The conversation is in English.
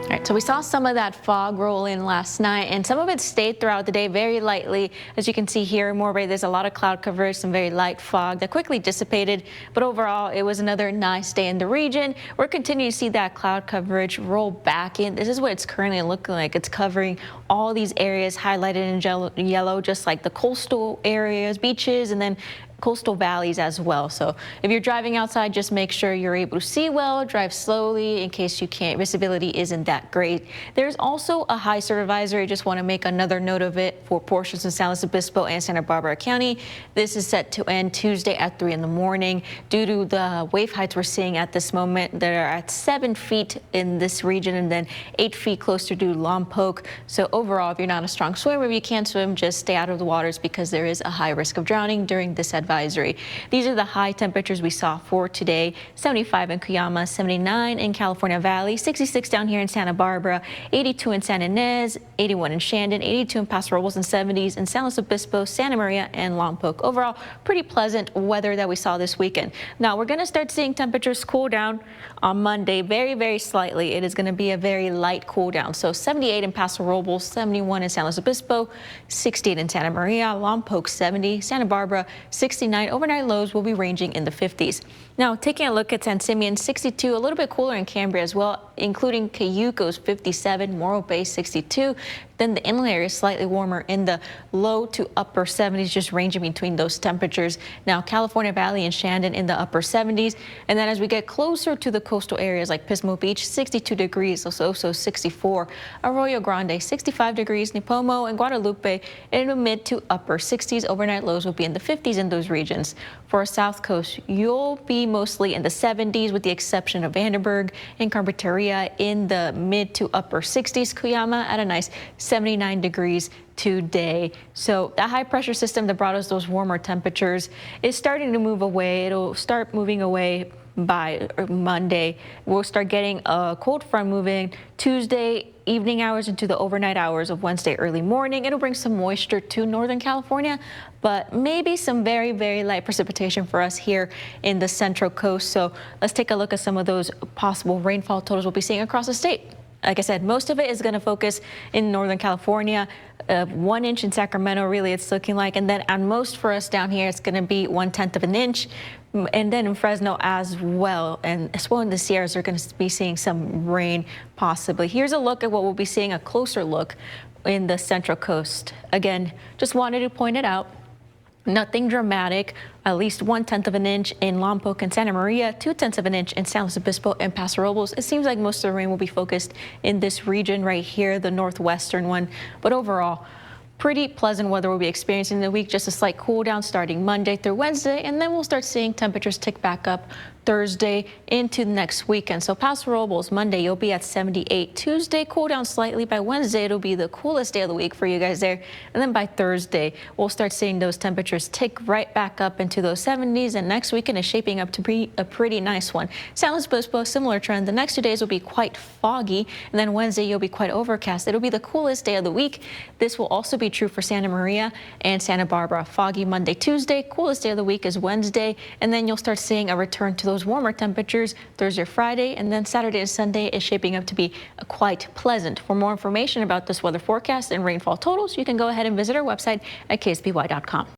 All right, so we saw some of that fog roll in last night, and some of it stayed throughout the day very lightly. As you can see here in Morbay, there's a lot of cloud coverage, some very light fog that quickly dissipated. But overall, it was another nice day in the region. We're continuing to see that cloud coverage roll back in. This is what it's currently looking like. It's covering all these areas highlighted in yellow, just like the coastal areas, beaches, and then coastal valleys as well. So if you're driving outside, just make sure you're able to see well, drive slowly in case you can't. Visibility isn't that great. There's also a high surf advisory. Just want to make another note of it for portions of San Luis Obispo and Santa Barbara County. This is set to end Tuesday at 3 in the morning due to the wave heights we're seeing at this moment that are at 7 feet in this region and then 8 feet closer to Lompoc. So overall, if you're not a strong swimmer, if you can't swim, just stay out of the waters because there is a high risk of drowning during this advisory. These are the high temperatures we saw for today. 75 in Cuyama, 79 in California Valley, 66 down here in Santa Barbara, 82 in San Ynez, 81 in Shandon, 82 in Paso Robles, and 70s in San Luis Obispo, Santa Maria, and Lompoc. Overall, pretty pleasant weather that we saw this weekend. Now we're going to start seeing temperatures cool down on Monday very, very slightly. It is going to be a very light cool down. So 78 in Paso Robles, 71 in San Luis Obispo, 68 in Santa Maria, Lompoc 70, Santa Barbara 69. Overnight lows will be ranging in the 50s. Now, taking a look at San Simeon, 62, a little bit cooler in Cambria as well, including Cayucos 57, Morro Bay 62. Then the inland area is slightly warmer in the low to upper 70s, just ranging between those temperatures. Now, California Valley and Shandon in the upper 70s. And then as we get closer to the coastal areas like Pismo Beach, 62 degrees, also 64. Arroyo Grande, 65 degrees. Nipomo and Guadalupe in the mid to upper 60s. Overnight lows will be in the 50s in those regions. For our south coast, you'll be mostly in the 70s with the exception of Vandenberg and Carpinteria in the mid to upper 60s. Cuyama at a nice 79 degrees today. So that high pressure system that brought us those warmer temperatures is starting to move away. It'll start moving away by Monday. We'll start getting a cold front moving Tuesday evening hours into the overnight hours of Wednesday early morning. It'll bring some moisture to Northern California, but maybe some very, very light precipitation for us here in the Central Coast. So let's take a look at some of those possible rainfall totals we'll be seeing across the state. Like I said, most of it is going to focus in Northern California. 1 inch in Sacramento, really, it's looking like. And then at most for us down here, it's going to be 1/10 of an inch. And then in Fresno as well. And as well in the Sierras, they're going to be seeing some rain possibly. Here's a look at what we'll be seeing, a closer look in the Central Coast. Again, just wanted to point it out. Nothing dramatic, at least 1/10 of an inch in Lompoc and Santa Maria, 2/10 of an inch in San Luis Obispo and Paso Robles. It seems like most of the rain will be focused in this region right here, the northwestern one. But overall, pretty pleasant weather we'll be experiencing in the week. Just a slight cool down starting Monday through Wednesday, and then we'll start seeing temperatures tick back up Thursday into next weekend. So Paso Robles, Monday, you'll be at 78. Tuesday, cool down slightly. By Wednesday, it'll be the coolest day of the week for you guys there. And then by Thursday, we'll start seeing those temperatures tick right back up into those 70s. And next weekend is shaping up to be a pretty nice one. San Luis Obispo, similar trend. The next 2 days will be quite foggy. And then Wednesday, you'll be quite overcast. It'll be the coolest day of the week. This will also be true for Santa Maria and Santa Barbara. Foggy Monday, Tuesday. Coolest day of the week is Wednesday. And then you'll start seeing a return to those warmer temperatures Thursday, Friday, and then Saturday and Sunday is shaping up to be quite pleasant. For more information about this weather forecast and rainfall totals, you can go ahead and visit our website at ksby.com.